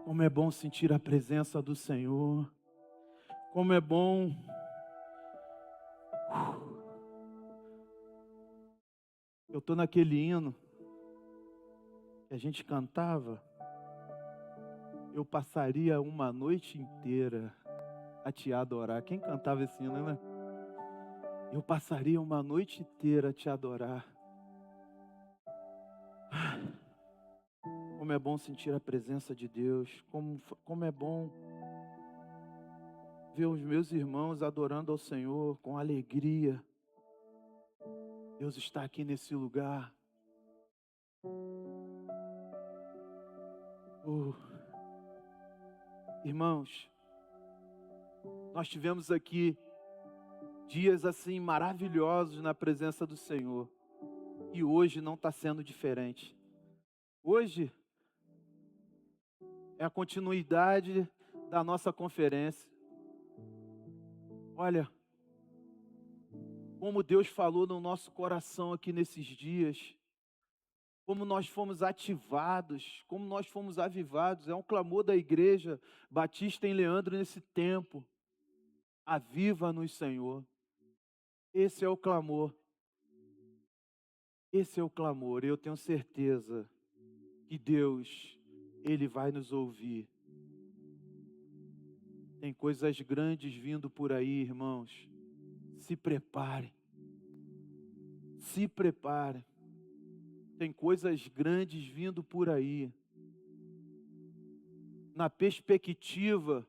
Como é bom sentir a presença do Senhor. Como é bom. Eu estou naquele hino que a gente cantava. Eu passaria uma noite inteira a te adorar. Quem cantava esse hino, né? Eu passaria uma noite inteira a te adorar. Como é bom sentir a presença de Deus. Como é bom ver os meus irmãos adorando ao Senhor com alegria. Deus está aqui nesse lugar. Irmãos, nós tivemos aqui dias assim maravilhosos na presença do Senhor. E hoje não está sendo diferente. Hoje é a continuidade da nossa conferência. Olha, como Deus falou no nosso coração aqui nesses dias, como nós fomos ativados, como nós fomos avivados. É um clamor da igreja Batista em Leandro nesse tempo. Aviva-nos, Senhor. Esse é o clamor. Esse é o clamor. Eu tenho certeza que Deus, Ele vai nos ouvir. Tem coisas grandes vindo por aí, irmãos. Se preparem. Se preparem. Tem coisas grandes vindo por aí. Na perspectiva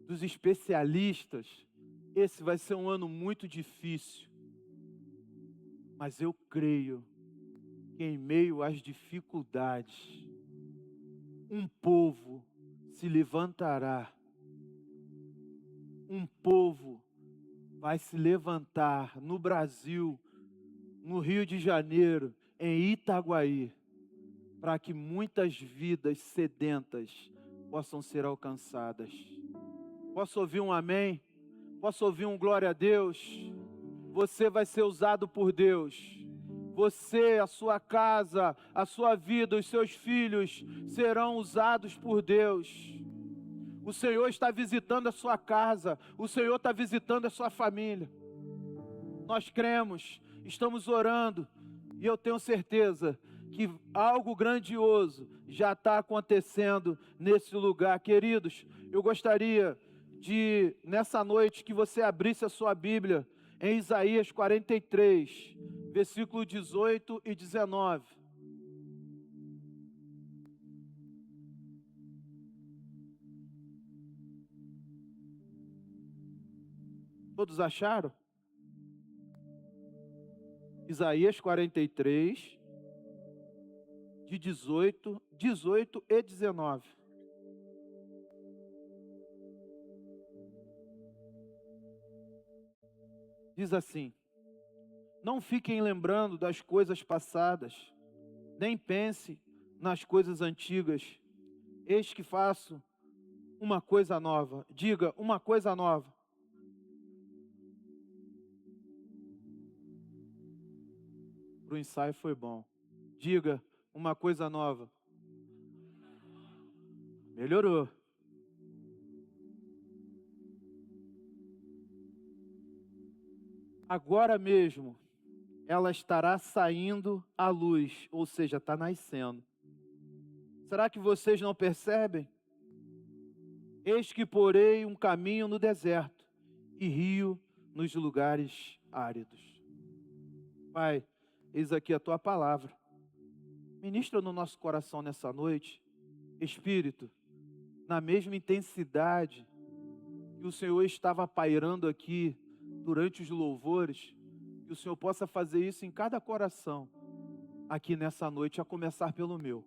dos especialistas, esse vai ser um ano muito difícil. Mas eu creio que em meio às dificuldades, um povo se levantará. Um povo vai se levantar no Brasil, no Rio de Janeiro, em Itaguaí, para que muitas vidas sedentas possam ser alcançadas. Posso ouvir um amém? Posso ouvir um glória a Deus? Você vai ser usado por Deus. Você, a sua casa, a sua vida, os seus filhos serão usados por Deus. O Senhor está visitando a sua casa. O Senhor está visitando a sua família. Nós cremos, estamos orando. E eu tenho certeza que algo grandioso já está acontecendo nesse lugar. Queridos, eu gostaria de, nessa noite, que você abrisse a sua Bíblia em Isaías 43, versículo 18 e 19. Todos acharam? Isaías 43, de 18 e 19. Diz assim: não fiquem lembrando das coisas passadas, nem pense nas coisas antigas. Eis que faço uma coisa nova. Diga, uma coisa nova. O ensaio foi bom. Diga, uma coisa nova. Melhorou. Agora mesmo, ela estará saindo à luz, ou seja, está nascendo. Será que vocês não percebem? Eis que porei um caminho no deserto e rio nos lugares áridos. Pai, eis aqui a tua palavra. Ministra no nosso coração nessa noite, Espírito, na mesma intensidade que o Senhor estava pairando aqui durante os louvores, que o Senhor possa fazer isso em cada coração aqui nessa noite, a começar pelo meu.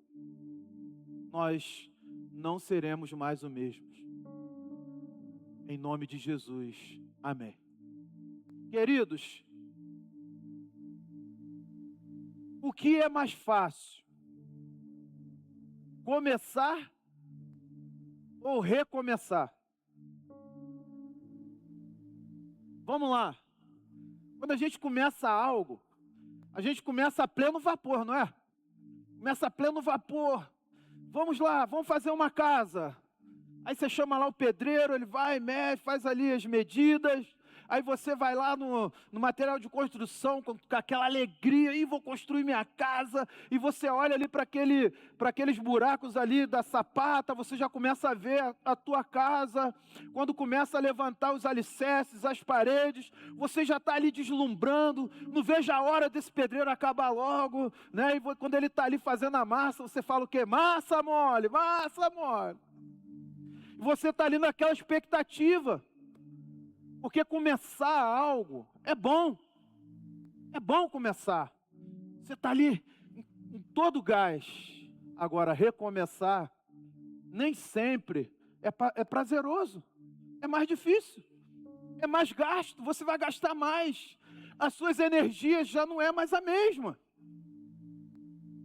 Nós não seremos mais os mesmos. Em nome de Jesus. Amém. Queridos, o que é mais fácil? Começar ou recomeçar? Vamos lá. Quando a gente começa algo, a gente começa a pleno vapor, não é? Começa a pleno vapor, vamos lá, vamos fazer uma casa. Aí você chama lá o pedreiro, ele vai, mede, faz ali as medidas. Aí você vai lá no material de construção com aquela alegria, e vou construir minha casa. E você olha ali para aqueles buracos ali da sapata, você já começa a ver a tua casa. Quando começa a levantar os alicerces, as paredes, você já está ali deslumbrando. Não veja a hora desse pedreiro acabar logo, né? E quando ele está ali fazendo a massa, você fala o quê? Massa mole, massa mole. Você está ali naquela expectativa, porque começar algo é bom começar, você está ali em todo gás. Agora, recomeçar nem sempre é prazeroso, é mais difícil, é mais gasto, você vai gastar mais, as suas energias já não é mais a mesma,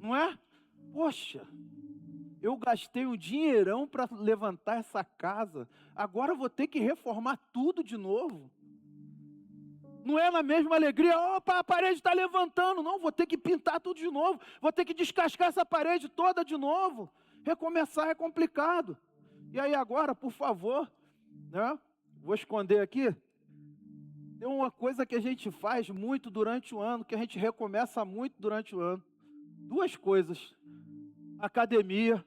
não é? Poxa, eu gastei um dinheirão para levantar essa casa, agora eu vou ter que reformar tudo de novo. Não é na mesma alegria, opa, a parede está levantando. Não, vou ter que pintar tudo de novo, vou ter que descascar essa parede toda de novo. Recomeçar é complicado. E aí agora, por favor, né? Vou esconder aqui. Tem uma coisa que a gente faz muito durante o ano, que a gente recomeça muito durante o ano. Duas coisas. Academia.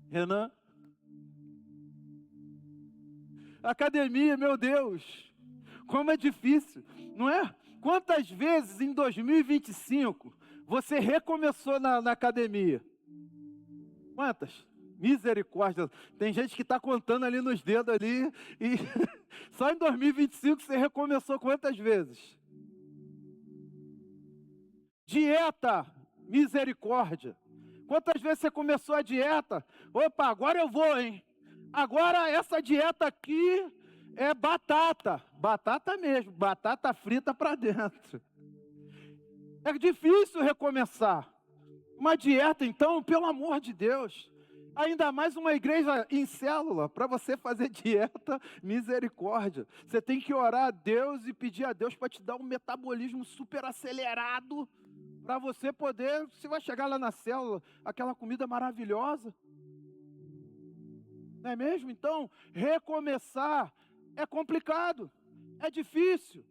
Renan. Academia, meu Deus. Como é difícil, não é? Quantas vezes em 2025 você recomeçou na academia? Quantas? Misericórdia. Tem gente que está contando ali nos dedos ali. E só em 2025 você recomeçou quantas vezes? Dieta. Misericórdia. Quantas vezes você começou a dieta? Opa, agora eu vou, hein? Agora essa dieta aqui é batata. Batata mesmo, batata frita para dentro. É difícil recomeçar. Uma dieta, então, pelo amor de Deus. Ainda mais uma igreja em célula, para você fazer dieta, misericórdia. Você tem que orar a Deus e pedir a Deus para te dar um metabolismo super acelerado, para você poder, você vai chegar lá na célula, aquela comida maravilhosa. Não é mesmo? Então, recomeçar é complicado, é difícil,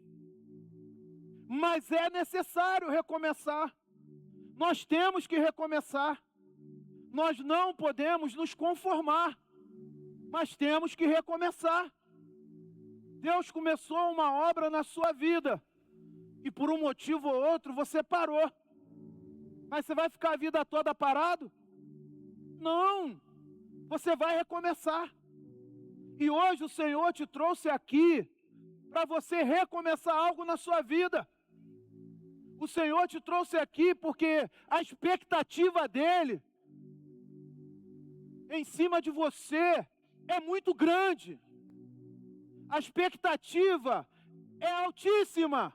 mas é necessário recomeçar. Nós temos que recomeçar. Nós não podemos nos conformar, mas temos que recomeçar. Deus começou uma obra na sua vida e por um motivo ou outro você parou. Mas você vai ficar a vida toda parado? Não, você vai recomeçar. E hoje o Senhor te trouxe aqui para você recomeçar algo na sua vida. O Senhor te trouxe aqui porque a expectativa dEle em cima de você é muito grande. A expectativa é altíssima.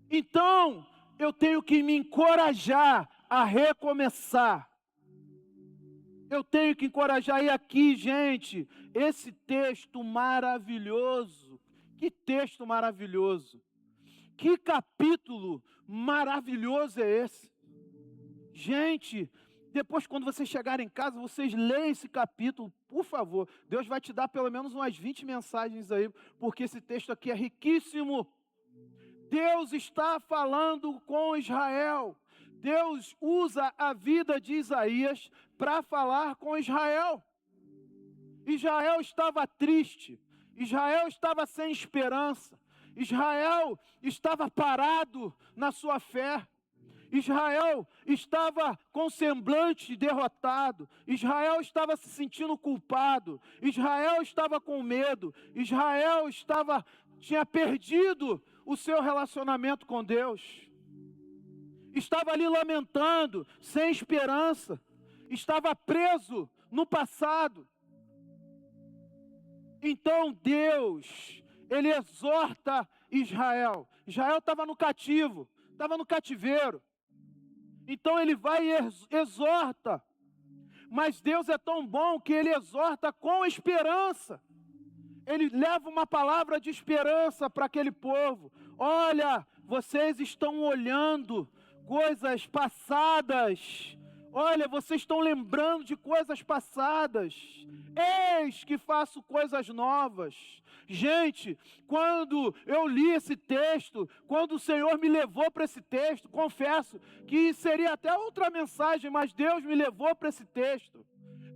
Então, eu tenho que me encorajar a recomeçar. Eu tenho que encorajar. E aqui, gente, esse texto maravilhoso. Que texto maravilhoso. Que capítulo maravilhoso é esse. Gente, depois quando vocês chegarem em casa, vocês leem esse capítulo, por favor. Deus vai te dar pelo menos umas 20 mensagens aí, porque esse texto aqui é riquíssimo. Deus está falando com Israel. Deus usa a vida de Isaías para falar com Israel. Israel estava triste. Israel estava sem esperança. Israel estava parado na sua fé. Israel estava com semblante derrotado. Israel estava se sentindo culpado. Israel estava com medo. Israel tinha perdido o seu relacionamento com Deus. Estava ali lamentando, sem esperança. Estava preso no passado. Então Deus, Ele exorta Israel. Israel estava no cativo, estava no cativeiro. Então Ele vai e exorta. Mas Deus é tão bom que Ele exorta com esperança. Ele leva uma palavra de esperança para aquele povo. Olha, vocês estão olhando coisas passadas. Olha, vocês estão lembrando de coisas passadas. Eis que faço coisas novas. Gente, quando eu li esse texto, quando o Senhor me levou para esse texto, confesso que seria até outra mensagem, mas Deus me levou para esse texto.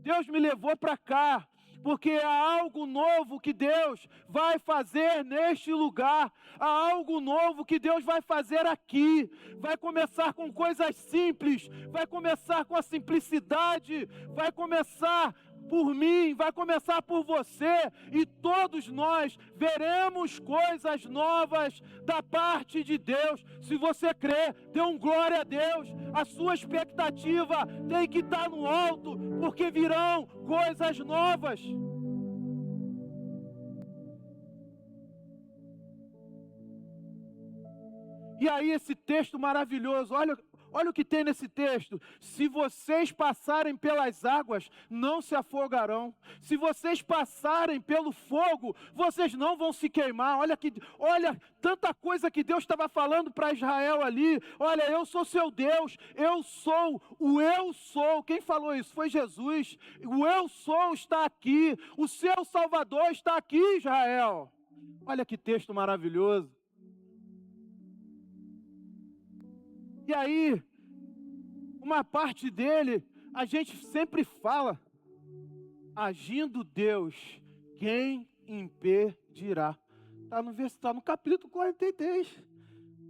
Deus me levou para cá, porque há algo novo que Deus vai fazer neste lugar, há algo novo que Deus vai fazer aqui. Vai começar com coisas simples, vai começar com a simplicidade, vai começar por mim, vai começar por você, e todos nós veremos coisas novas da parte de Deus. Se você crê, dê um glória a Deus. A sua expectativa tem que estar no alto, porque virão coisas novas. E aí esse texto maravilhoso, olha o que tem nesse texto. Se vocês passarem pelas águas, não se afogarão. Se vocês passarem pelo fogo, vocês não vão se queimar. Olha tanta coisa que Deus estava falando para Israel ali. Olha, eu sou seu Deus, eu sou o eu sou. Quem falou isso? Foi Jesus. O eu sou está aqui, o seu Salvador está aqui, Israel. Olha que texto maravilhoso. E aí, uma parte dele, a gente sempre fala, agindo Deus, quem impedirá? Está no capítulo 43.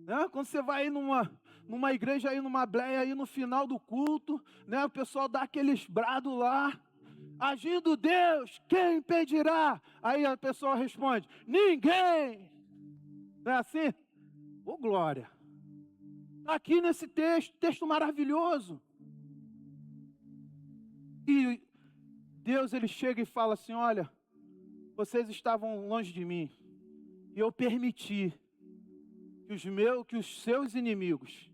Né? Quando você vai aí numa igreja, aí numa bleia, aí no final do culto, né? O pessoal dá aqueles brados lá, agindo Deus, quem impedirá? Aí a pessoa responde, ninguém. Não é assim? Ô glória! Aqui nesse texto maravilhoso. E Deus, ele chega e fala assim, olha, vocês estavam longe de mim, e eu permiti que os seus inimigos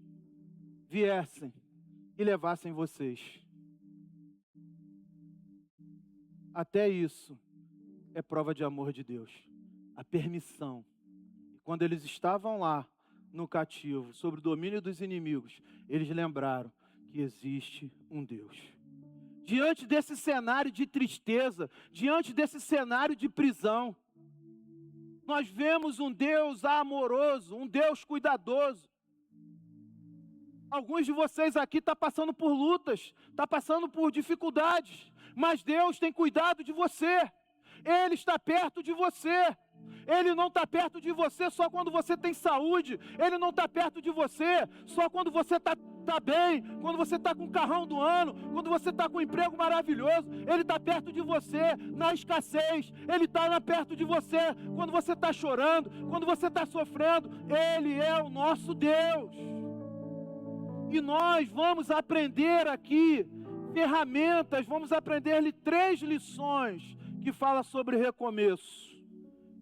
viessem e levassem vocês. Até isso é prova de amor de Deus, a permissão. E quando eles estavam lá, no cativo, sob o domínio dos inimigos, eles lembraram que existe um Deus. Diante desse cenário de tristeza, diante desse cenário de prisão, nós vemos um Deus amoroso, um Deus cuidadoso. Alguns de vocês aqui estão passando por lutas, estão passando por dificuldades, mas Deus tem cuidado de você. Ele está perto de você. Ele não está perto de você só quando você tem saúde. Ele não está perto de você só quando você está bem, quando você está com o carrão do ano, quando você está com um emprego maravilhoso. Ele está perto de você na escassez. Ele está perto de você quando você está chorando, quando você está sofrendo. Ele é o nosso Deus. E nós vamos aprender aqui ferramentas, vamos aprender 3 lições que falam sobre recomeço.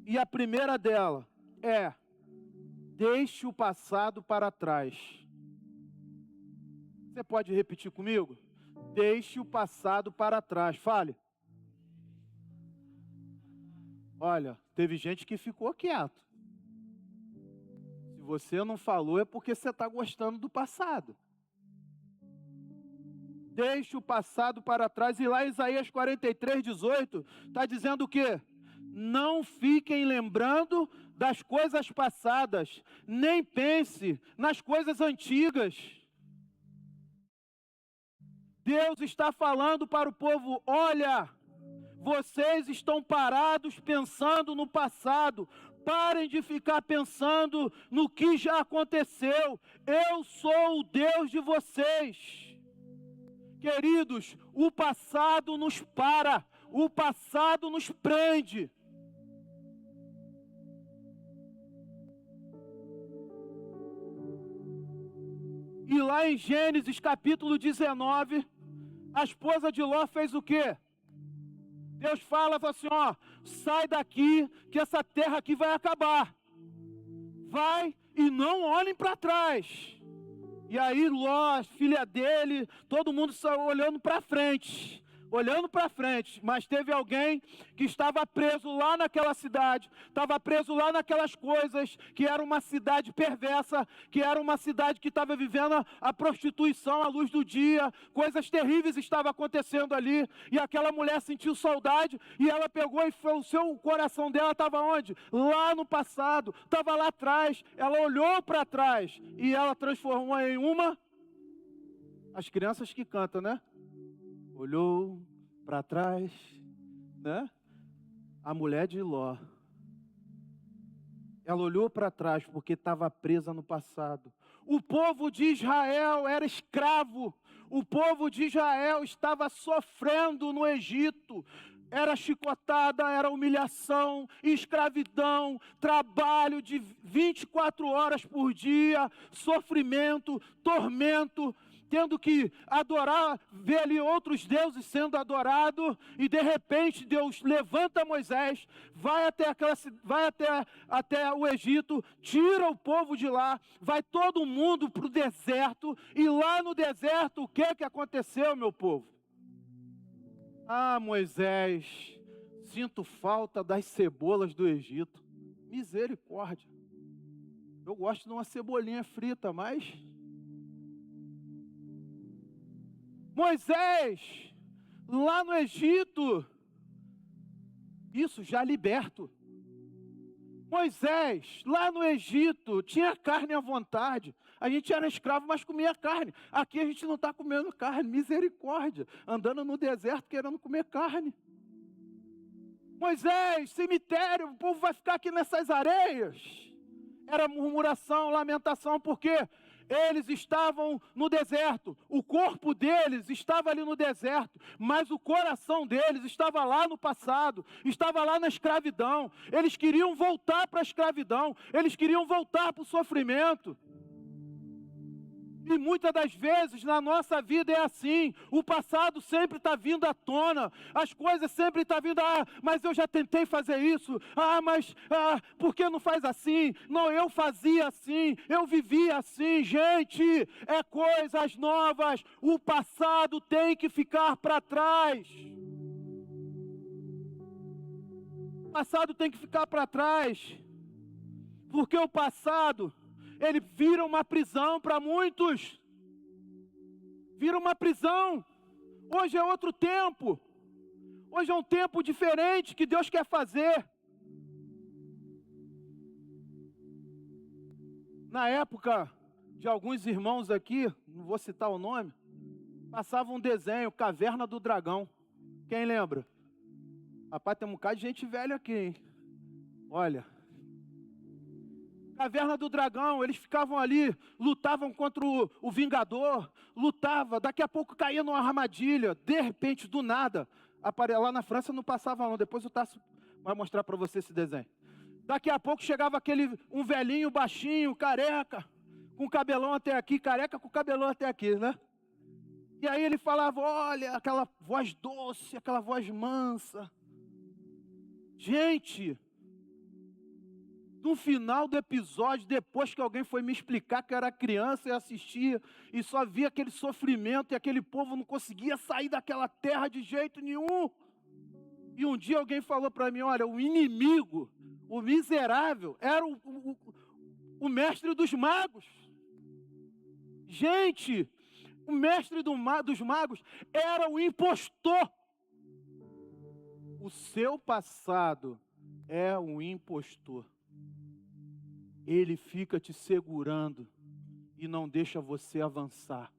E a primeira dela é, deixe o passado para trás. Você pode repetir comigo? Deixe o passado para trás. Fale. Olha, teve gente que ficou quieto. Se você não falou é porque você está gostando do passado. Deixe o passado para trás. E lá em Isaías 43:18 está dizendo o quê? Não fiquem lembrando das coisas passadas, nem pense nas coisas antigas. Deus está falando para o povo, olha, vocês estão parados pensando no passado, parem de ficar pensando no que já aconteceu, eu sou o Deus de vocês. Queridos, o passado nos para, o passado nos prende. E lá em Gênesis capítulo 19, a esposa de Ló fez o quê? Deus fala assim, ó, sai daqui que essa terra aqui vai acabar. Vai e não olhem para trás. E aí Ló, filha dele, todo mundo saiu olhando para frente. olhando para frente, mas teve alguém que estava preso lá naquela cidade, estava preso lá naquelas coisas, que era uma cidade perversa, que era uma cidade que estava vivendo a prostituição à luz do dia, coisas terríveis estavam acontecendo ali, e aquela mulher sentiu saudade, e ela pegou e o seu coração dela estava onde? Lá no passado, estava lá atrás, ela olhou para trás, e ela transformou em uma, as crianças que cantam, né? Olhou para trás, né? A mulher de Ló. Ela olhou para trás porque estava presa no passado. O povo de Israel era escravo. O povo de Israel estava sofrendo no Egito. Era chicotada, era humilhação, escravidão, trabalho de 24 horas por dia, sofrimento, tormento, tendo que adorar, ver ali outros deuses sendo adorados, e de repente Deus levanta Moisés, vai até o Egito, tira o povo de lá, vai todo mundo para o deserto, e lá no deserto, o que aconteceu, meu povo? Ah, Moisés, sinto falta das cebolas do Egito. Misericórdia. Eu gosto de uma cebolinha frita, mas... Moisés, lá no Egito, isso já liberto. Moisés, lá no Egito, tinha carne à vontade. A gente era escravo, mas comia carne. Aqui a gente não está comendo carne, misericórdia. Andando no deserto querendo comer carne. Moisés, cemitério, o povo vai ficar aqui nessas areias. Era murmuração, lamentação, por quê? Eles estavam no deserto, o corpo deles estava ali no deserto, mas o coração deles estava lá no passado, estava lá na escravidão. Eles queriam voltar para a escravidão, eles queriam voltar para o sofrimento. E muitas das vezes na nossa vida é assim, o passado sempre está vindo à tona, as coisas sempre estão vindo, mas eu já tentei fazer isso, por que não faz assim? Não, eu fazia assim, eu vivia assim. Gente, é coisas novas, o passado tem que ficar para trás. O passado tem que ficar para trás, porque o passado... ele vira uma prisão para muitos. Vira uma prisão. Hoje é outro tempo. Hoje é um tempo diferente que Deus quer fazer. Na época de alguns irmãos aqui, não vou citar o nome, passava um desenho, Caverna do Dragão. Quem lembra? Rapaz, tem um bocado de gente velha aqui, hein? Olha... Caverna do Dragão, eles ficavam ali, lutavam contra o Vingador, lutava, daqui a pouco caía numa armadilha, de repente, do nada, lá na França não passava não, depois o Tasso vai mostrar para você esse desenho. Daqui a pouco chegava um velhinho baixinho, careca, com cabelão até aqui, careca com cabelão até aqui, né? E aí ele falava, olha, aquela voz doce, aquela voz mansa. Gente... no final do episódio, depois que alguém foi me explicar que eu era criança e assistia, e só via aquele sofrimento, e aquele povo não conseguia sair daquela terra de jeito nenhum. E um dia alguém falou para mim, olha, o inimigo, o miserável, era o mestre dos magos. Gente, o mestre dos magos era o impostor. O seu passado é um impostor. Ele fica te segurando e não deixa você avançar.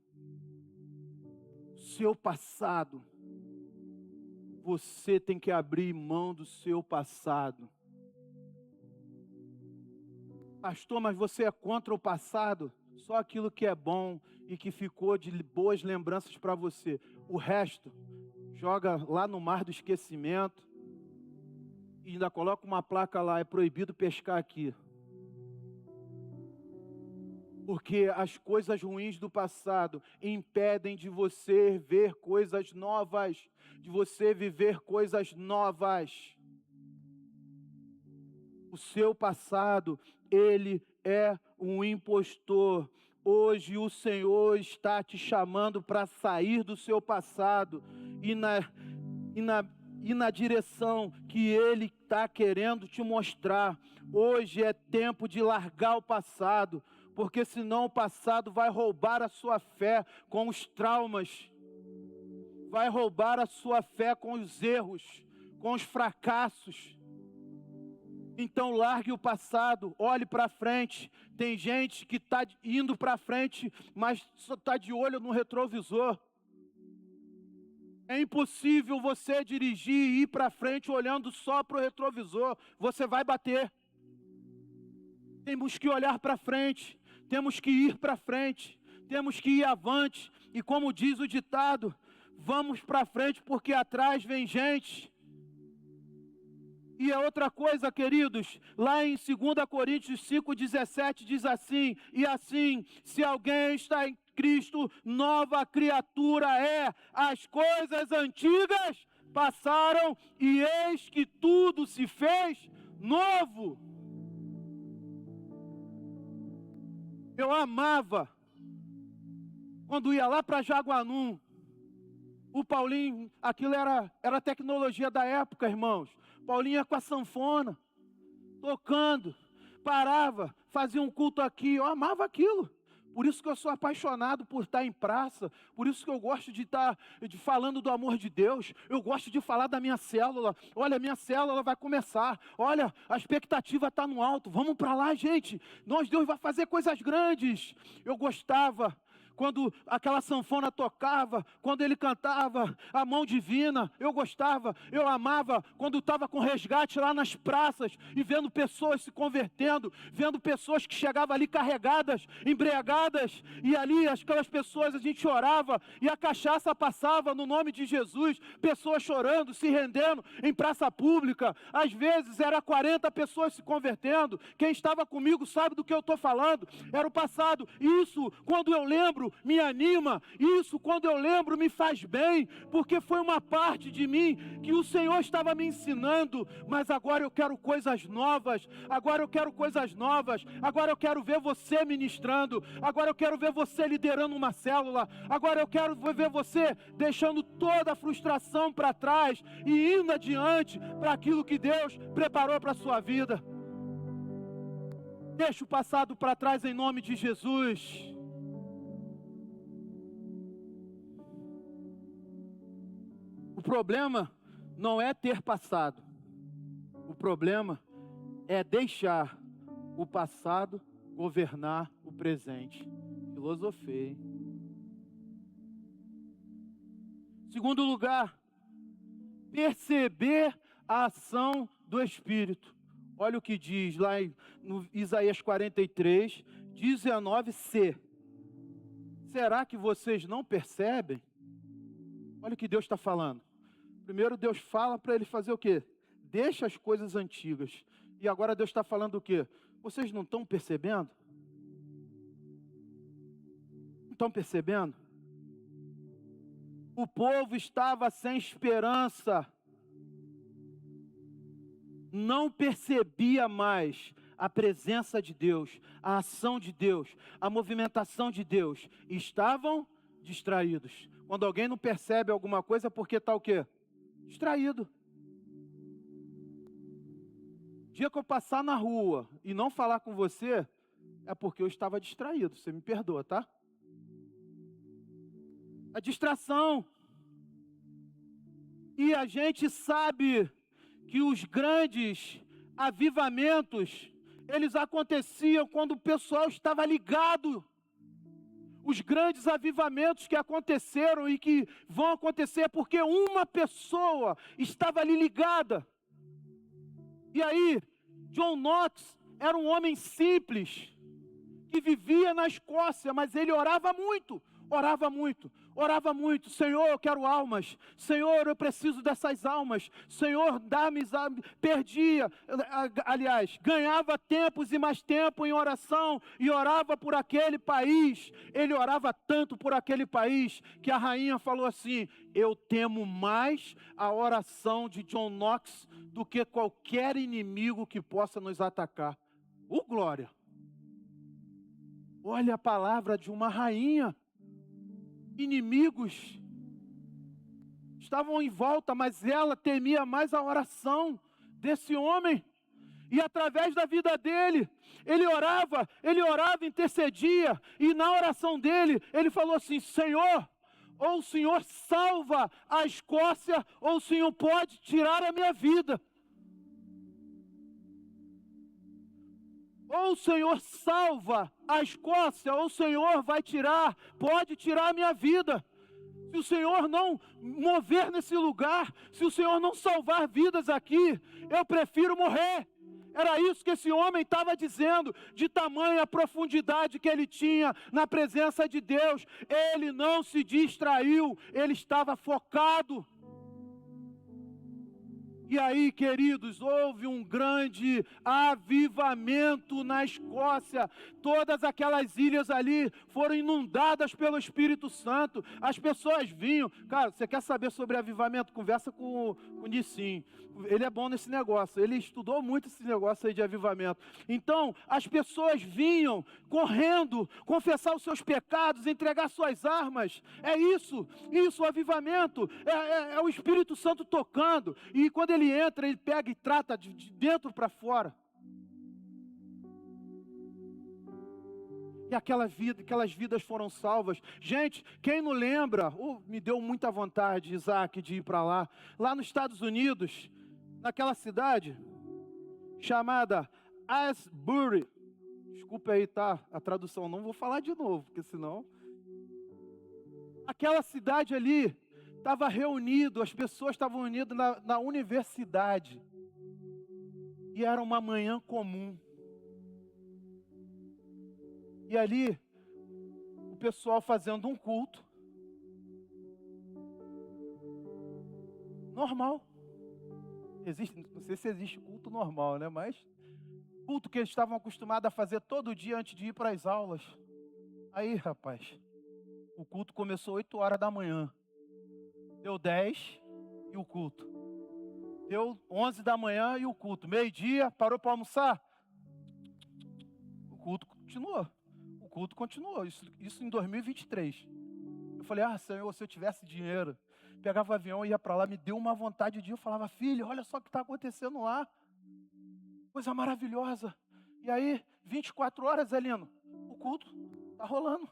Seu passado, você tem que abrir mão do seu passado. Pastor, mas você é contra o passado? Só aquilo que é bom e que ficou de boas lembranças para você. O resto, joga lá no mar do esquecimento e ainda coloca uma placa lá, é proibido pescar aqui. Porque as coisas ruins do passado impedem de você ver coisas novas, de você viver coisas novas. O seu passado, ele é um impostor. Hoje o Senhor está te chamando para sair do seu passado e na direção que Ele está querendo te mostrar. Hoje é tempo de largar o passado, porque senão o passado vai roubar a sua fé com os traumas, vai roubar a sua fé com os erros, com os fracassos. Então largue o passado, olhe para frente. Tem gente que está indo para frente, mas só está de olho no retrovisor. É impossível você dirigir e ir para frente olhando só para o retrovisor. Você vai bater. Temos que olhar para frente, temos que ir para frente, temos que ir avante. E como diz o ditado, vamos para frente porque atrás vem gente. E é outra coisa, queridos, lá em 2 Coríntios 5,17 diz assim: e assim, se alguém está em Cristo, nova criatura é, as coisas antigas passaram e eis que tudo se fez novo. Eu amava, quando ia lá para Jaguanum, o Paulinho, aquilo era tecnologia da época, irmãos. Paulinho ia com a sanfona, tocando, parava, fazia um culto aqui. Eu amava aquilo. Por isso que eu sou apaixonado por estar em praça. Por isso que eu gosto de estar falando do amor de Deus. Eu gosto de falar da minha célula. Olha, minha célula vai começar. Olha, a expectativa está no alto. Vamos para lá, gente. Deus vai fazer coisas grandes. Eu gostava quando aquela sanfona tocava, quando ele cantava a mão divina. Eu gostava, eu amava quando estava com resgate lá nas praças e vendo pessoas se convertendo, vendo pessoas que chegavam ali carregadas, embriagadas, e ali aquelas pessoas a gente orava e a cachaça passava no nome de Jesus, pessoas chorando, se rendendo em praça pública. Às vezes era 40 pessoas se convertendo. Quem estava comigo sabe do que eu estou falando. Era o passado. Isso, quando eu lembro, me anima. Isso, quando eu lembro, me faz bem, porque foi uma parte de mim que o Senhor estava me ensinando. Mas agora eu quero coisas novas. Agora eu quero coisas novas. Agora eu quero ver você ministrando. Agora eu quero ver você liderando uma célula. Agora eu quero ver você deixando toda a frustração para trás e indo adiante para aquilo que Deus preparou para a sua vida. Deixa o passado para trás em nome de Jesus. O problema não é ter passado. O problema é deixar o passado governar o presente. Filosofei. Segundo lugar, perceber a ação do Espírito. Olha o que diz lá no Isaías 43, 19c. Será que vocês não percebem? Olha o que Deus está falando. Primeiro Deus fala para ele fazer o quê? Deixa as coisas antigas. E agora Deus está falando o quê? Vocês não estão percebendo? Não estão percebendo? O povo estava sem esperança. Não percebia mais a presença de Deus, a ação de Deus, a movimentação de Deus. Estavam distraídos. Quando alguém não percebe alguma coisa, porque está o quê? Distraído. O dia que eu passar na rua e não falar com você, é porque eu estava distraído. Você me perdoa, tá? A distração. E a gente sabe que os grandes avivamentos, eles aconteciam quando o pessoal estava ligado. Os grandes avivamentos que aconteceram e que vão acontecer porque uma pessoa estava ali ligada. E aí, John Knox era um homem simples, que vivia na Escócia, mas ele orava muito. Orava muito, orava muito. Senhor, eu quero almas. Senhor, eu preciso dessas almas. Senhor, dá-me, perdia. Aliás, ganhava tempos e mais tempo em oração e orava por aquele país. Ele orava tanto por aquele país que a rainha falou assim: eu temo mais a oração de John Knox do que qualquer inimigo que possa nos atacar. Glória! Olha a palavra de uma rainha. Inimigos estavam em volta, mas ela temia mais a oração desse homem. E através da vida dele, ele orava, intercedia, e na oração dele, ele falou assim: Senhor, ou o Senhor salva a Escócia, ou o Senhor pode tirar a minha vida. Ou o Senhor salva a Escócia, ou o Senhor pode tirar a minha vida. Se o Senhor não mover nesse lugar, se o Senhor não salvar vidas aqui, eu prefiro morrer. Era isso que esse homem estava dizendo, de tamanha profundidade que ele tinha na presença de Deus. Ele não se distraiu, ele estava focado. E aí, queridos, houve um grande avivamento na Escócia. Todas aquelas ilhas ali foram inundadas pelo Espírito Santo. As pessoas vinham. Cara, você quer saber sobre avivamento? Conversa com o Nissim. Ele é bom nesse negócio. Ele estudou muito esse negócio aí de avivamento. Então, as pessoas vinham correndo, confessar os seus pecados, entregar suas armas. É isso, o avivamento. É o Espírito Santo tocando. E quando ele entra, ele pega e trata de dentro para fora. E aquelas vidas foram salvas. Gente, quem não lembra, me deu muita vontade, Isaac, de ir para lá. Lá nos Estados Unidos, naquela cidade chamada Asbury. Desculpa aí, tá? A tradução, não vou falar de novo, porque senão... Aquela cidade ali estava reunido, as pessoas estavam unidas na universidade. E era uma manhã comum. E ali, o pessoal fazendo um culto. Normal. Não sei se existe culto normal, né? Mas culto que eles estavam acostumados a fazer todo dia antes de ir para as aulas. Aí, rapaz, o culto começou 8 horas da manhã. Deu 10 e o culto. Deu 11 da manhã e o culto. Meio-dia, parou para almoçar. O culto continuou. Isso em 2023. Eu falei: Senhor, se eu tivesse dinheiro, pegava o avião e ia para lá. Me deu uma vontade de ir. Eu falava: filho, olha só o que está acontecendo lá. Coisa maravilhosa. E aí, 24 horas, Elino, o culto está rolando.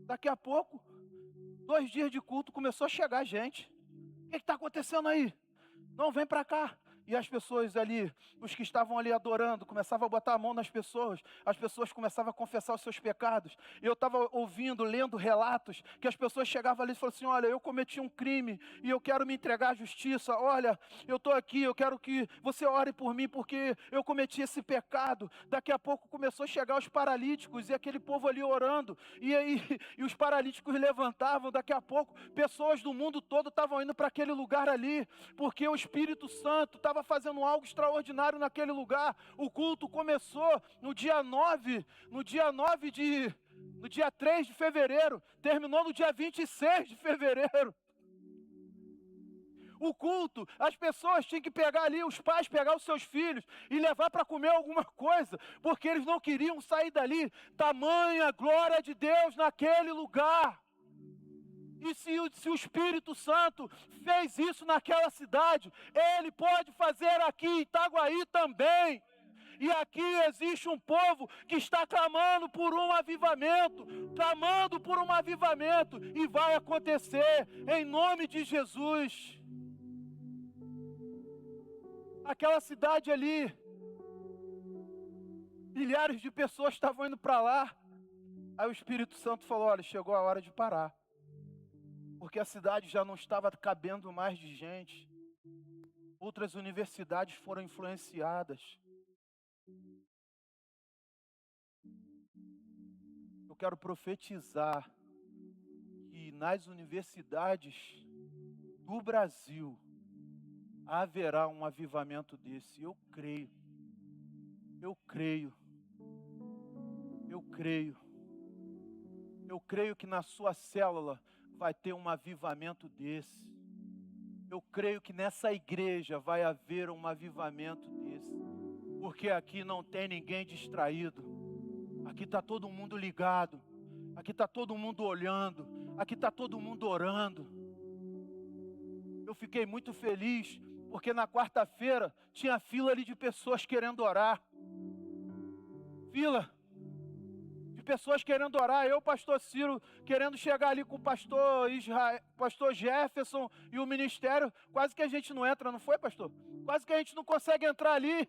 Daqui a pouco, 2 dias de culto, começou a chegar gente. O que está acontecendo aí? Não, vem para cá. E as pessoas ali, os que estavam ali adorando, começavam a botar a mão nas pessoas. As pessoas começavam a confessar os seus pecados. E eu estava ouvindo, lendo relatos, que as pessoas chegavam ali e falavam assim: olha, eu cometi um crime e eu quero me entregar à justiça. Olha, eu estou aqui, eu quero que você ore por mim porque eu cometi esse pecado. Daqui a pouco começou a chegar os paralíticos e aquele povo ali orando. E os paralíticos levantavam. Daqui a pouco, pessoas do mundo todo estavam indo para aquele lugar ali, porque o Espírito Santo estava fazendo algo extraordinário naquele lugar. O culto começou no dia 3 de fevereiro, terminou no dia 26 de fevereiro. O culto, as pessoas tinham que pegar ali, os pais pegar os seus filhos e levar para comer alguma coisa, porque eles não queriam sair dali. Tamanha glória de Deus naquele lugar. E se o Espírito Santo fez isso naquela cidade, Ele pode fazer aqui em Itaguaí também. E aqui existe um povo que está clamando por um avivamento, e vai acontecer em nome de Jesus. Aquela cidade ali, milhares de pessoas estavam indo para lá. Aí o Espírito Santo falou: olha, chegou a hora de parar. Porque a cidade já não estava cabendo mais de gente. Outras universidades foram influenciadas. Eu quero profetizar que nas universidades do Brasil haverá um avivamento desse. Eu creio. Eu creio que na sua célula vai ter um avivamento desse. Eu creio que nessa igreja vai haver um avivamento desse. Porque aqui não tem ninguém distraído. Aqui está todo mundo ligado. Aqui está todo mundo olhando. Aqui está todo mundo orando. eu fiquei muito feliz, porque na quarta-feira tinha fila ali de pessoas querendo orar. Fila de pessoas querendo orar. Eu, pastor Ciro, querendo chegar ali com o pastor Israel, pastor Jefferson e o ministério. Quase que a gente não entra, não foi, pastor? Quase que a gente não consegue entrar ali,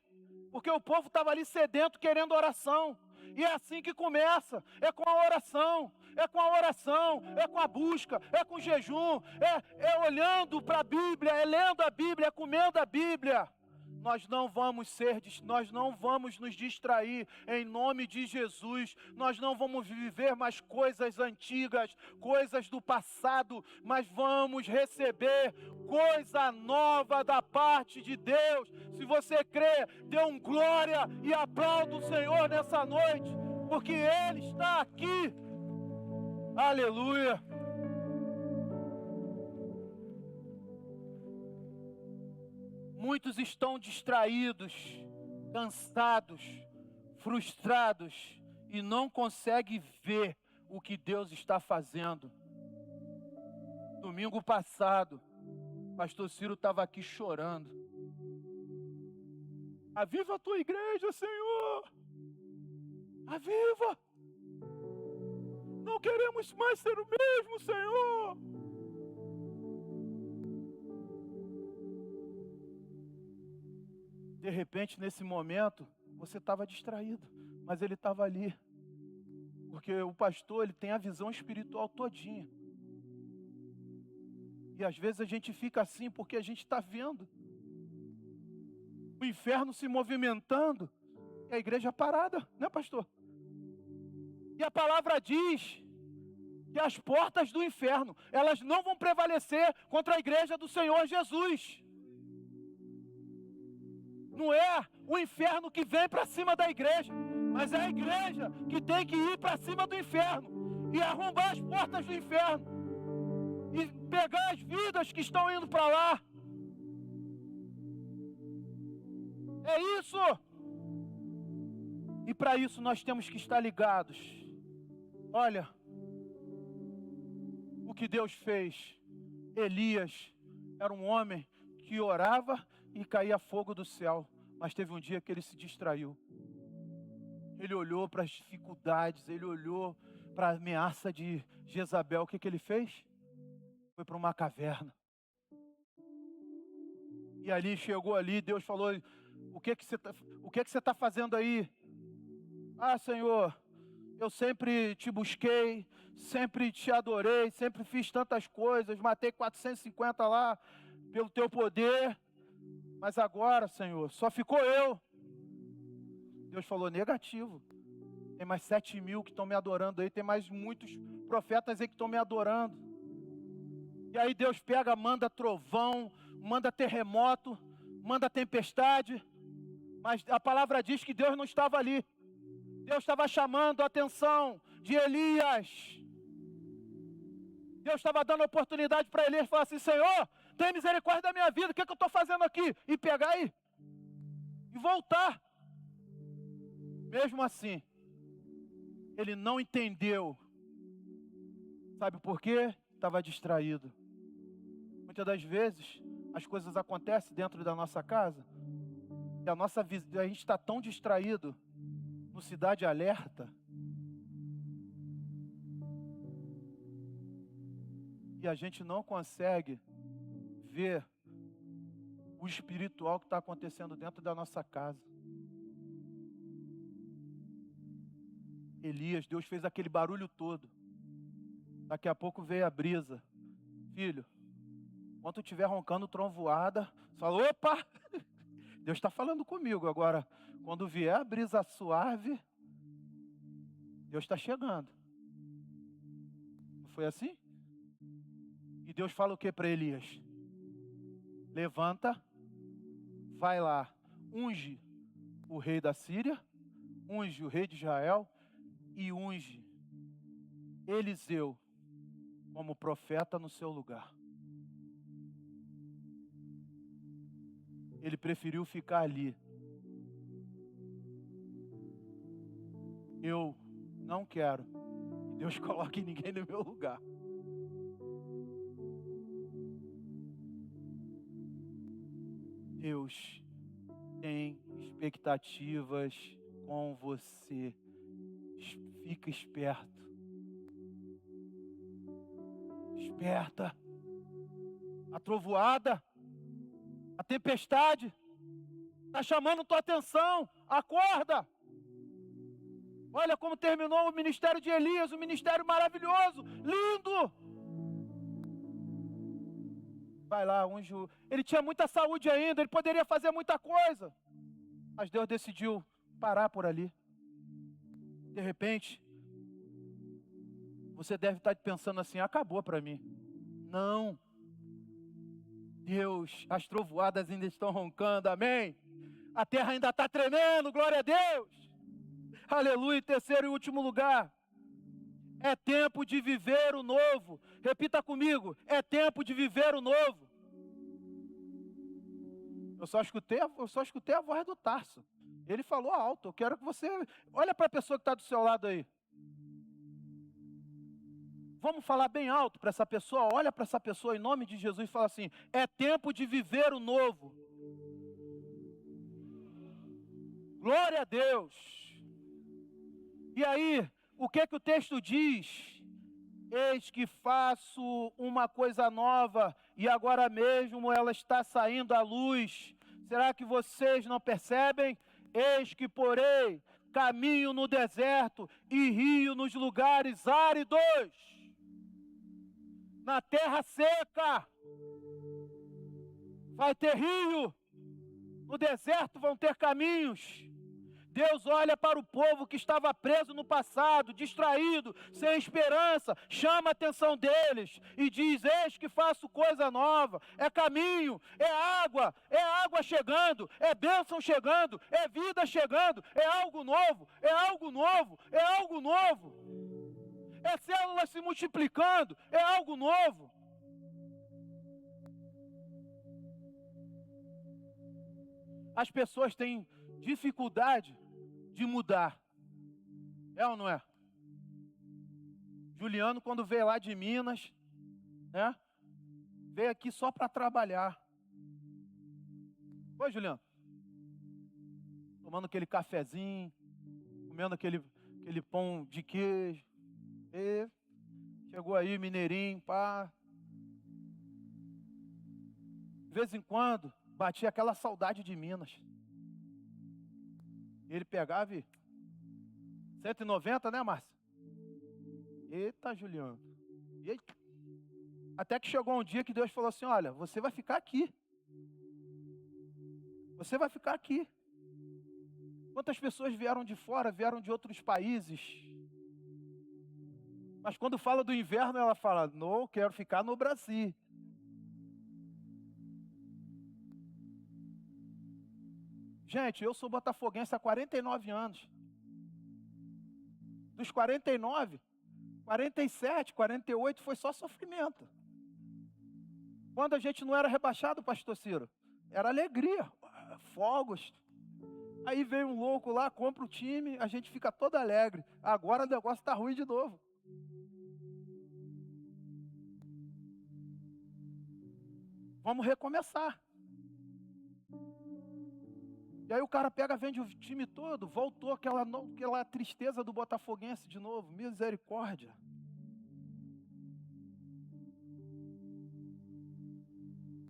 porque o povo estava ali sedento, querendo oração. E é assim que começa, é com a oração, é com a oração, é com a busca, é com o jejum, é olhando para a Bíblia, é lendo a Bíblia, é comendo a Bíblia. Nós não vamos nos distrair em nome de Jesus. Nós não vamos viver mais coisas antigas, coisas do passado, mas vamos receber coisa nova da parte de Deus. Se você crê, dê um glória e aplauda o Senhor nessa noite, porque Ele está aqui. Aleluia. Muitos estão distraídos, cansados, frustrados e não conseguem ver o que Deus está fazendo. Domingo passado, pastor Ciro estava aqui chorando. Aviva a tua igreja, Senhor! Aviva! Não queremos mais ser o mesmo, Senhor! De repente, nesse momento, você estava distraído, mas ele estava ali. Porque o pastor, ele tem a visão espiritual todinha. E às vezes a gente fica assim porque a gente está vendo o inferno se movimentando e a igreja parada, né, pastor? E a palavra diz que as portas do inferno, elas não vão prevalecer contra a igreja do Senhor Jesus. Não é o inferno que vem para cima da igreja, mas é a igreja que tem que ir para cima do inferno e arrombar as portas do inferno e pegar as vidas que estão indo para lá. É isso. E para isso nós temos que estar ligados. Olha o que Deus fez. Elias era um homem que orava e caía fogo do céu, mas teve um dia que ele se distraiu. Ele olhou para as dificuldades, ele olhou para a ameaça de Jezabel. O que ele fez? Foi para uma caverna. E ali, chegou ali, Deus falou: o que você está fazendo aí? Ah, Senhor, eu sempre te busquei, sempre te adorei, sempre fiz tantas coisas, matei 450 lá pelo teu poder, mas agora, Senhor, só ficou eu. Deus falou: negativo. Tem mais 7.000 que estão me adorando aí, tem mais muitos profetas aí que estão me adorando. E aí Deus pega, manda trovão, manda terremoto, manda tempestade, mas a palavra diz que Deus não estava ali. Deus estava chamando a atenção de Elias. Deus estava dando oportunidade para Elias falar assim: Senhor, tem misericórdia da minha vida, o que eu estou fazendo aqui? E pegar aí, e voltar. Mesmo assim, ele não entendeu. Sabe por quê? Estava distraído. Muitas das vezes, as coisas acontecem dentro da nossa casa, e a gente está tão distraído no Cidade Alerta, e a gente não consegue ver o espiritual que está acontecendo dentro da nossa casa. Elias, Deus fez aquele barulho todo. Daqui a pouco veio a brisa. Filho, quando tu estiver roncando trovoada, fala: opa, Deus está falando comigo. Agora, quando vier a brisa suave, Deus está chegando. Não foi assim? E Deus fala o que para Elias? Levanta, vai lá, unge o rei da Síria, unge o rei de Israel e unge Eliseu como profeta no seu lugar. Ele preferiu ficar ali. Eu não quero que Deus coloque ninguém no meu lugar. Deus tem expectativas com você. Fica esperto. Esperta. A trovoada, a tempestade está chamando tua atenção. Acorda. Olha como terminou o ministério de Elias, um ministério maravilhoso, lindo. Vai lá, ele tinha muita saúde ainda, ele poderia fazer muita coisa. Mas Deus decidiu parar por ali. De repente, você deve estar pensando assim, acabou para mim. Não. Deus, as trovoadas ainda estão roncando, amém? A terra ainda está tremendo, glória a Deus. Aleluia. Em terceiro e último lugar, é tempo de viver o novo. Repita comigo, é tempo de viver o novo. Eu só escutei a voz do Tarso. Ele falou alto. Eu quero que você... Olha para a pessoa que está do seu lado aí. Vamos falar bem alto para essa pessoa. Olha para essa pessoa em nome de Jesus e fala assim, é tempo de viver o novo. Glória a Deus. E aí, o que o texto diz? Eis que faço uma coisa nova e agora mesmo ela está saindo à luz. Será que vocês não percebem? Eis que porei caminho no deserto e rio nos lugares áridos. Na terra seca vai ter rio, no deserto vão ter caminhos. Deus olha para o povo que estava preso no passado, distraído, sem esperança, chama a atenção deles e diz, eis que faço coisa nova, é caminho, é água chegando, é bênção chegando, é vida chegando, é algo novo, é algo novo, é algo novo, é células se multiplicando, é algo novo. As pessoas têm dificuldade de mudar. É ou não é? Juliano, quando veio lá de Minas, né? Veio aqui só para trabalhar. Oi, Juliano. Tomando aquele cafezinho, comendo aquele pão de queijo. E chegou aí, mineirinho, pá. De vez em quando, batia aquela saudade de Minas. Ele pegava e... 190, né, Márcia? Eita, Juliano. Eita. Até que chegou um dia que Deus falou assim, olha, você vai ficar aqui. Você vai ficar aqui. Quantas pessoas vieram de fora, vieram de outros países. Mas quando fala do inverno, ela fala, não, quero ficar no Brasil. Gente, eu sou botafoguense há 49 anos. Dos 49, 47, 48 foi só sofrimento. Quando a gente não era rebaixado, pastor Ciro, era alegria, fogos. Aí vem um louco lá, compra o time, a gente fica todo alegre. Agora o negócio está ruim de novo. Vamos recomeçar. E aí o cara pega, vende o time todo, voltou aquela tristeza do botafoguense de novo, misericórdia.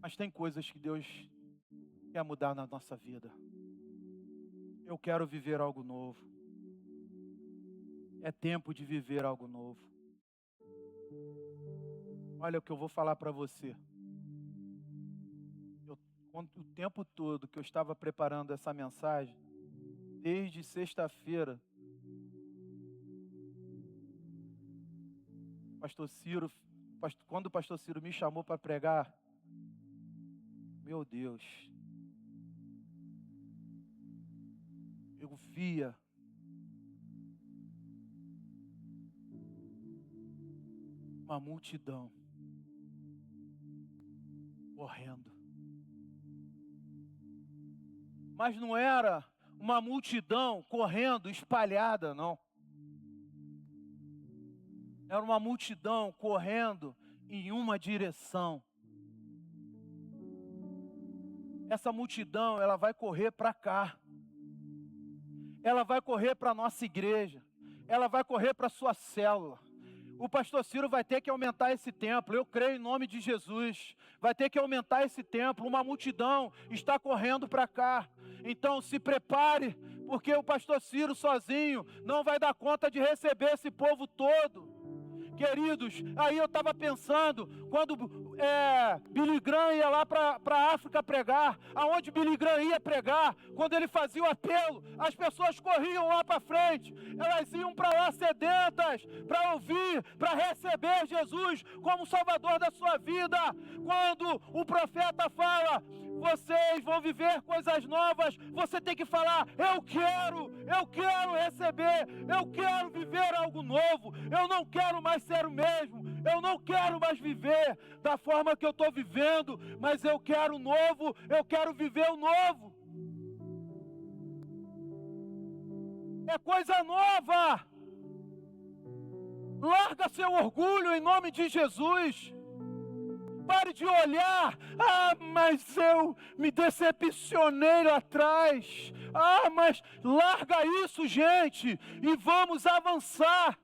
Mas tem coisas que Deus quer mudar na nossa vida. Eu quero viver algo novo. É tempo de viver algo novo. Olha o que eu vou falar para você. O tempo todo que eu estava preparando essa mensagem, desde sexta-feira, quando o pastor Ciro me chamou para pregar, meu Deus, eu via uma multidão correndo. Mas não era uma multidão correndo espalhada, não. Era uma multidão correndo em uma direção. essa multidão, ela vai correr para cá. Ela vai correr para a nossa igreja. Ela vai correr para a sua célula. O pastor Ciro vai ter que aumentar esse templo, eu creio em nome de Jesus. Vai ter que aumentar esse templo, uma multidão está correndo para cá. Então se prepare, porque o pastor Ciro sozinho não vai dar conta de receber esse povo todo. Queridos, aí eu estava pensando, quando Billy Graham ia lá para a África pregar, aonde Billy Graham ia pregar, quando ele fazia o apelo, as pessoas corriam lá para frente, elas iam para lá sedentas, para ouvir, para receber Jesus como Salvador da sua vida. Quando o profeta fala, vocês vão viver coisas novas, você tem que falar, eu quero receber, eu quero viver algo novo, eu não quero mais ser o mesmo, eu não quero mais viver da forma que eu estou vivendo, mas eu quero o novo, eu quero viver o novo. É coisa nova. Larga seu orgulho em nome de Jesus. Pare de olhar, mas eu me decepcionei lá atrás. Mas larga isso, gente, e vamos avançar.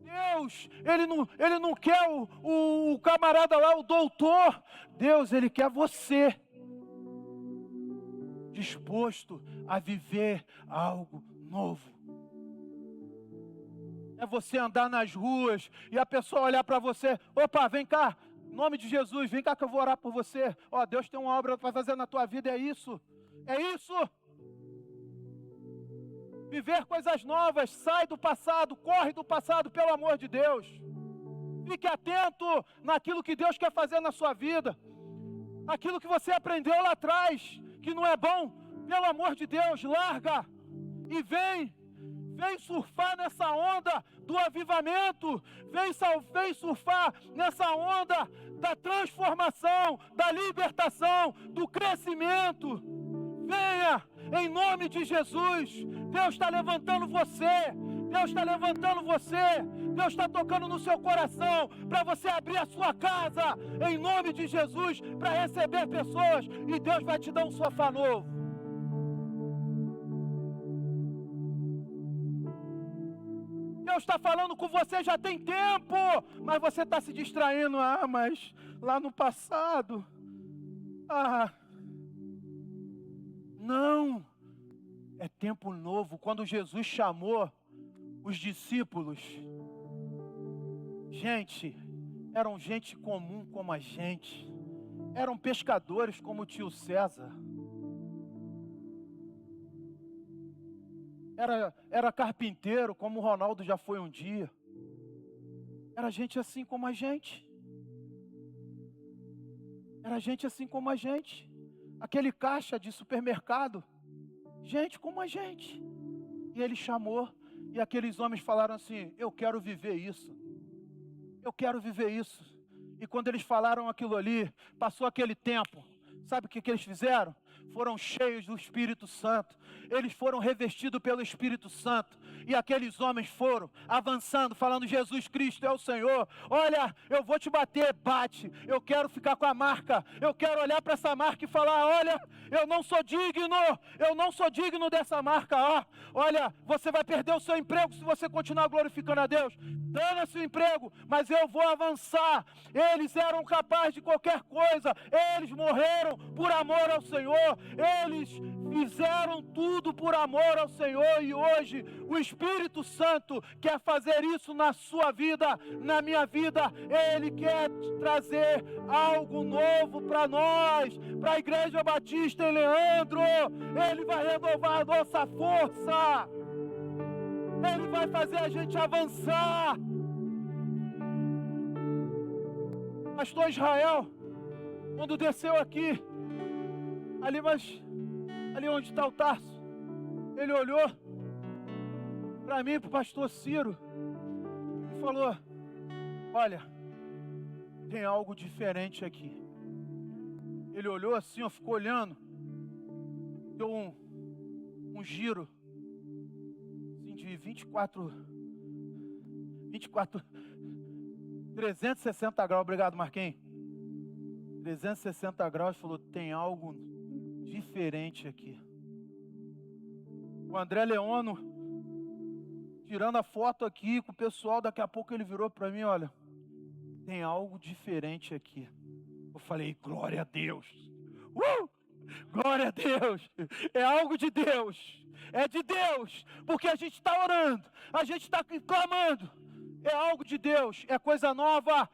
Deus, Ele não quer o camarada lá, o doutor. Deus, Ele quer você disposto a viver algo novo. É você andar nas ruas e a pessoa olhar para você, opa, vem cá, em nome de Jesus, vem cá que eu vou orar por você. Deus tem uma obra para fazer na tua vida, é isso. É isso. Viver coisas novas, sai do passado, corre do passado, pelo amor de Deus. Fique atento naquilo que Deus quer fazer na sua vida. Aquilo que você aprendeu lá atrás, que não é bom, pelo amor de Deus, larga e vem surfar nessa onda do avivamento, vem surfar nessa onda da transformação, da libertação, do crescimento. Venha, em nome de Jesus. Deus está levantando você, Deus está levantando você, Deus está tocando no seu coração, para você abrir a sua casa, em nome de Jesus, para receber pessoas, e Deus vai te dar um sofá novo. Deus está falando com você já tem tempo, mas você está se distraindo. Mas lá no passado. Não, é tempo novo. Quando Jesus chamou os discípulos, eram gente comum como a gente, eram pescadores como o tio César. Era carpinteiro, como o Ronaldo já foi um dia. Era gente assim como a gente. Era gente assim como a gente. Aquele caixa de supermercado, gente como a gente. E ele chamou, e aqueles homens falaram assim, eu quero viver isso. Eu quero viver isso. E quando eles falaram aquilo ali, passou aquele tempo. Sabe o que eles fizeram? Foram cheios do Espírito Santo. Eles foram revestidos pelo Espírito Santo. E aqueles homens foram avançando, falando, Jesus Cristo é o Senhor. Olha, eu vou te bater, bate. Eu quero ficar com a marca. Eu quero olhar para essa marca e falar, olha, eu não sou digno dessa marca. Olha, você vai perder o seu emprego se você continuar glorificando a Deus. Dana-se o emprego, mas eu vou avançar. Eles eram capazes de qualquer coisa. Eles morreram por amor ao Senhor. Eles fizeram tudo por amor ao Senhor. E hoje o Espírito Santo quer fazer isso na sua vida, na minha vida. Ele quer trazer algo novo para nós, para a Igreja Batista em Leandro. Ele vai renovar a nossa força. Ele vai fazer a gente avançar. Pastor Israel, quando desceu aqui, ali onde está o Tarso, ele olhou para mim, para o pastor Ciro, e falou, olha, tem algo diferente aqui. Ele olhou assim, ficou olhando, deu um giro, assim, de 360 graus, obrigado Marquinhos. 360 graus, falou: tem algo diferente aqui. O André Leono, tirando a foto aqui com o pessoal, daqui a pouco ele virou para mim: olha, tem algo diferente aqui. Eu falei: glória a Deus. Glória a Deus. É algo de Deus. É de Deus. Porque a gente está orando, a gente está clamando. É algo de Deus, é coisa nova,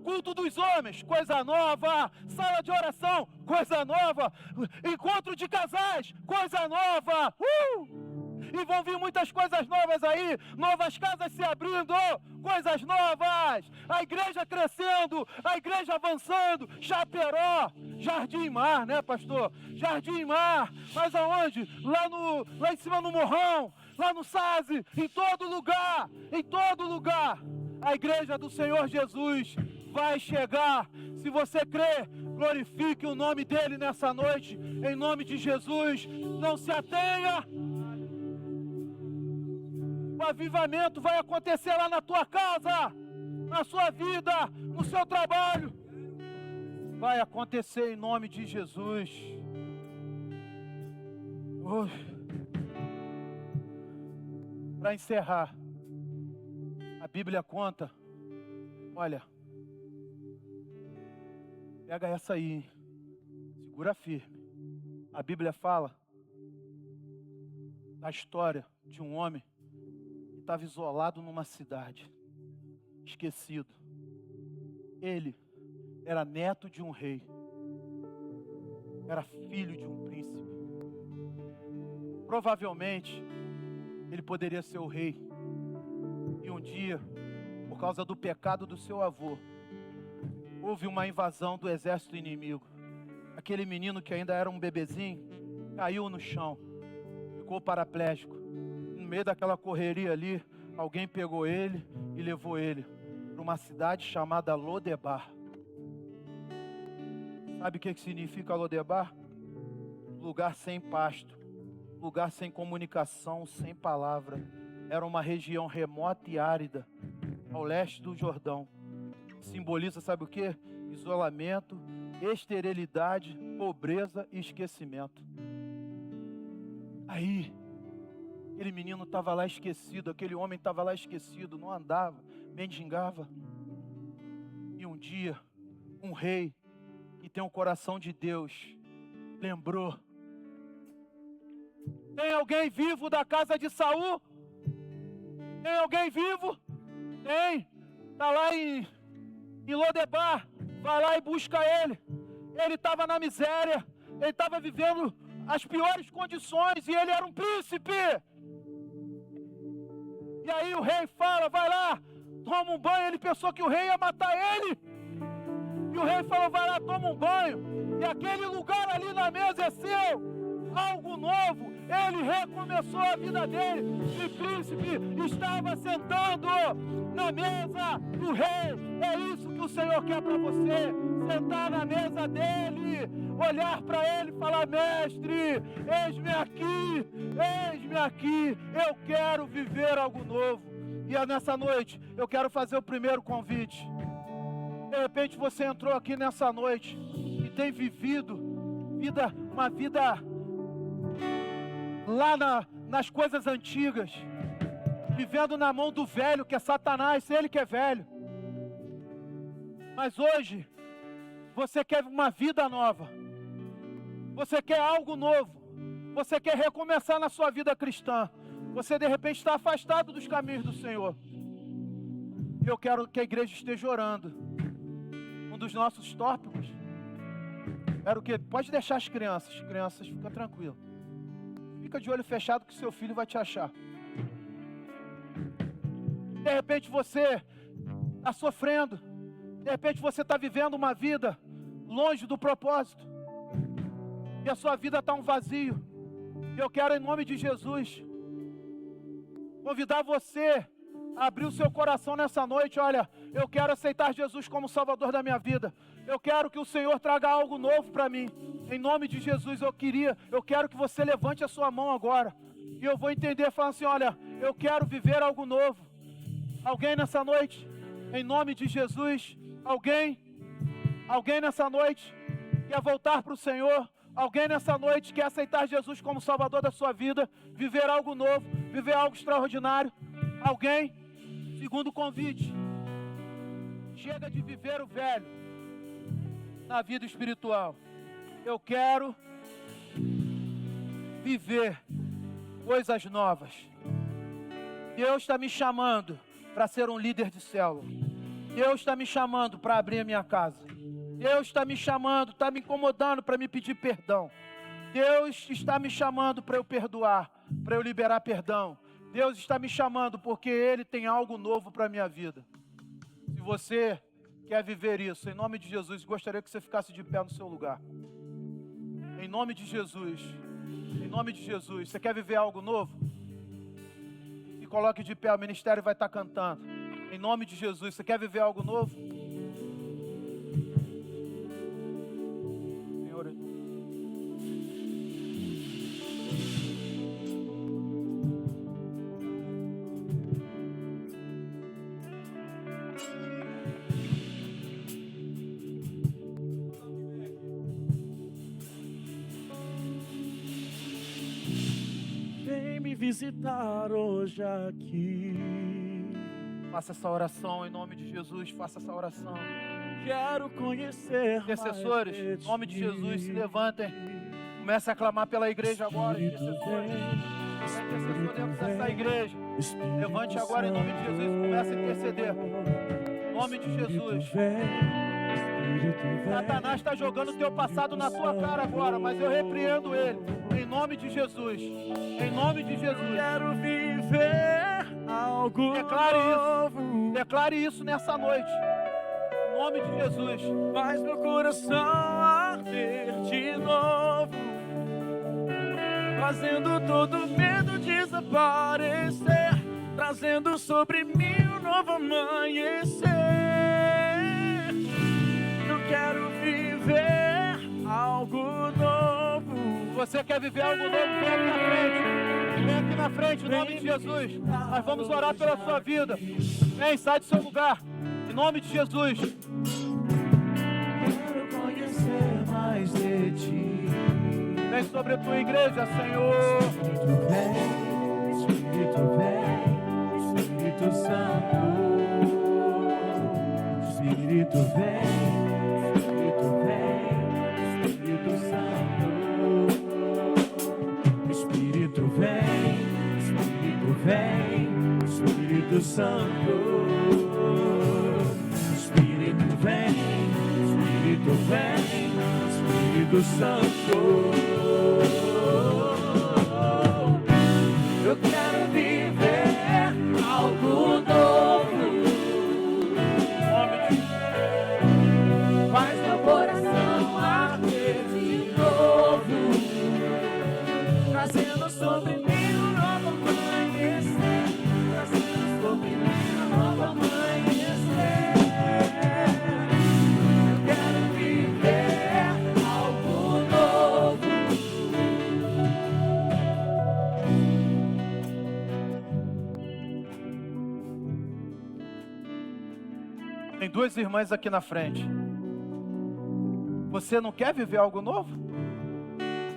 culto dos homens, coisa nova, sala de oração, coisa nova, encontro de casais, coisa nova, e vão vir muitas coisas novas aí, novas casas se abrindo, coisas novas, a igreja crescendo, a igreja avançando, Chaperó, Jardim Mar, né, pastor? Jardim Mar, mas aonde? Lá em cima no Morrão, lá no SASE, em todo lugar, a igreja do Senhor Jesus vai chegar. Se você crê, glorifique o nome dele nessa noite, em nome de Jesus. Não se atenha. O avivamento vai acontecer lá na tua casa, na sua vida, no seu trabalho. Vai acontecer em nome de Jesus. Para encerrar, a Bíblia conta, olha, pega essa aí, hein? Segura firme. A Bíblia fala da história de um homem que estava isolado numa cidade, esquecido. Ele era neto de um rei, era filho de um príncipe. Provavelmente ele poderia ser o rei. E um dia, por causa do pecado do seu avô, houve uma invasão do exército inimigo. Aquele menino que ainda era um bebezinho, caiu no chão, ficou paraplégico. No meio daquela correria ali, alguém pegou ele e levou ele para uma cidade chamada Lodebar. Sabe o que significa Lodebar? Lugar sem pasto. Lugar sem comunicação, sem palavra. Era uma região remota e árida, ao leste do Jordão. Simboliza, sabe o quê? Isolamento, esterilidade, pobreza e esquecimento. Aí, aquele menino estava lá esquecido, aquele homem estava lá esquecido, não andava, mendigava. E um dia, um rei que tem o coração de Deus lembrou: tem alguém vivo da casa de Saul? Tem alguém vivo? Tem. Está lá em Lodebar. Vai lá e busca ele. Ele estava na miséria. Ele estava vivendo as piores condições e ele era um príncipe. E aí o rei fala: vai lá, toma um banho. Ele pensou que o rei ia matar ele. E o rei falou: vai lá, toma um banho. E aquele lugar ali na mesa é seu. Algo novo, ele recomeçou a vida dele. E príncipe estava sentando na mesa do rei. É isso que o Senhor quer para você: sentar na mesa dele, olhar para ele e falar: mestre, eis-me aqui, eu quero viver algo novo. E nessa noite eu quero fazer o primeiro convite. De repente você entrou aqui nessa noite e tem vivido uma vida lá nas coisas antigas, vivendo na mão do velho, que é Satanás, ele que é velho. Mas hoje você quer uma vida nova, você quer algo novo, você quer recomeçar na sua vida cristã. Você de repente está afastado dos caminhos do Senhor. Eu quero que a igreja esteja orando. Um dos nossos tópicos era o quê? Pode deixar as crianças, fica tranquilo. Fica de olho fechado que seu filho vai te achar. De repente você está sofrendo. De repente você está vivendo uma vida longe do propósito. E a sua vida está um vazio. Eu quero, em nome de Jesus, convidar você a abrir o seu coração nessa noite. Olha, eu quero aceitar Jesus como Salvador da minha vida. Eu quero que o Senhor traga algo novo para mim. Em nome de Jesus, eu quero que você levante a sua mão agora. E eu vou entender, falando assim: olha, eu quero viver algo novo. Alguém nessa noite? Em nome de Jesus, alguém? Alguém nessa noite quer voltar para o Senhor? Alguém nessa noite quer aceitar Jesus como Salvador da sua vida? Viver algo novo, viver algo extraordinário? Alguém? Segundo convite. Chega de viver o velho na vida espiritual. Eu quero viver coisas novas. Deus está me chamando para ser um líder de célula. Deus está me chamando para abrir a minha casa. Deus está me chamando, está me incomodando para me pedir perdão. Deus está me chamando para eu perdoar, para eu liberar perdão. Deus está me chamando porque Ele tem algo novo para a minha vida. Se você quer viver isso, em nome de Jesus, gostaria que você ficasse de pé no seu lugar. Em nome de Jesus. Em nome de Jesus. Você quer viver algo novo? Se coloque de pé, o ministério vai estar cantando. Em nome de Jesus. Você quer viver algo novo? Senhor, vem me visitar hoje aqui. faça essa oração em nome de Jesus. Faça essa oração. Quero conhecer Intercessores, mais em nome de ti. Jesus, se levantem. Comece a clamar pela igreja agora, intercessores. Você é intercessor dentro dessa igreja. Levante agora em nome de Jesus e comece a interceder. Em nome de Jesus. Satanás está jogando o teu passado na tua cara agora, mas eu repreendo ele. Em nome de Jesus. Em nome de Jesus. Quero viver algo novo. Declare isso nessa noite. Em nome de Jesus. Faz meu coração arder de novo, fazendo todo medo desaparecer, trazendo sobre mim um novo amanhecer. Eu quero viver algo novo. Você quer viver algo novo? Vem aqui na frente. Vem aqui na frente, em nome de Jesus. Nós vamos orar pela sua vida. Vem, sai do seu lugar. Em nome de Jesus. Quero conhecer mais de ti. Vem sobre a tua igreja, Senhor. Espírito vem, Espírito Santo. Espírito vem, Espírito Santo. Espírito vem, Espírito Santo. Espírito vem, Espírito Santo. Eu quero viver algo novo. Faz meu coração arder de novo, trazendo sobre mim um novo amanhecer, trazendo sobre mim um novo amanhecer. Eu quero viver algo novo. Tem duas irmãs aqui na frente. Você não quer viver algo novo?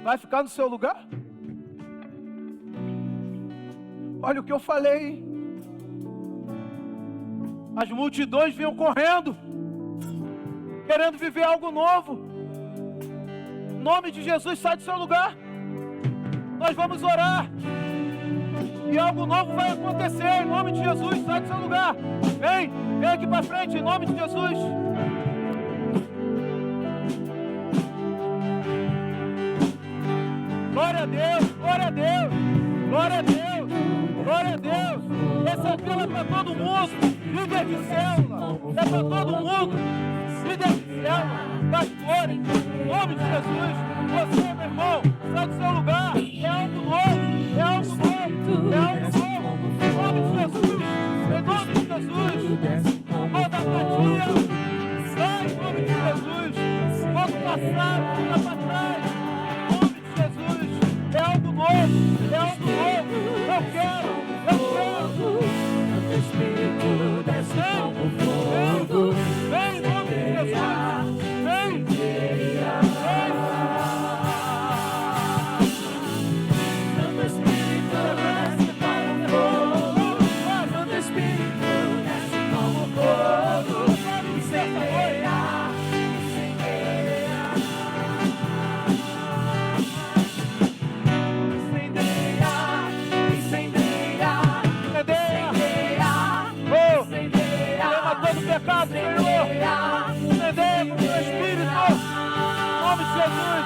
Vai ficar no seu lugar? Olha o que eu falei. As multidões vinham correndo, querendo viver algo novo. Em nome de Jesus, sai do seu lugar. Nós vamos orar. E algo novo vai acontecer. Em nome de Jesus, sai do seu lugar. Vem aqui para frente, em nome de Jesus. Glória a Deus, glória a Deus, glória a Deus, glória a Deus. Essa apelo é para todo mundo, líder de célula, é para todo mundo, líder de célula, pastores, em nome de Jesus. Você, meu irmão, sai do seu lugar, é algo novo, é algo novo, é algo novo, em nome de Jesus, em nome de Jesus. Toda apatia, sai em nome de Jesus, todo passado, fica para trás. É algo novo, é algo novo. Eu quero. O Espírito desce como fogo. Vem em nome de Jesus. nome de Jesus,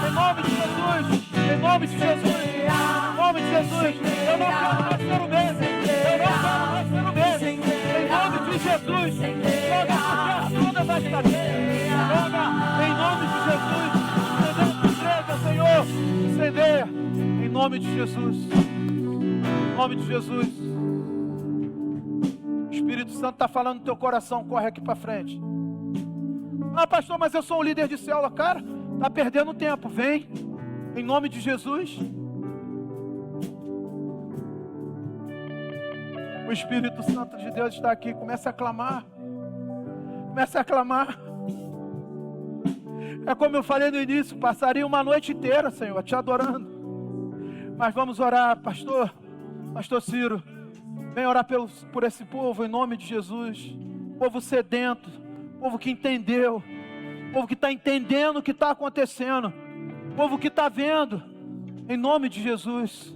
em nome de Jesus, em nome de Jesus, em nome de Jesus. Eu não quero mais ser o mesmo, eu não quero mais ser o mesmo. Em nome de Jesus, joga a todas as cadeias, joga em nome de Jesus. Incendeia a igreja, Senhor, incendeia, em nome de Jesus, em nome de Jesus. O Espírito Santo está falando no teu coração, corre aqui para frente. Ah, pastor, mas eu sou um líder de célula. Cara, está perdendo tempo, vem, em nome de Jesus. O Espírito Santo de Deus está aqui, começa a clamar, começa a clamar. É como eu falei no início, passaria uma noite inteira, Senhor, te adorando. Mas vamos orar, pastor Ciro, vem orar por esse povo, em nome de Jesus. Povo sedento, povo que entendeu, povo que está entendendo o que está acontecendo, povo que está vendo, em nome de Jesus.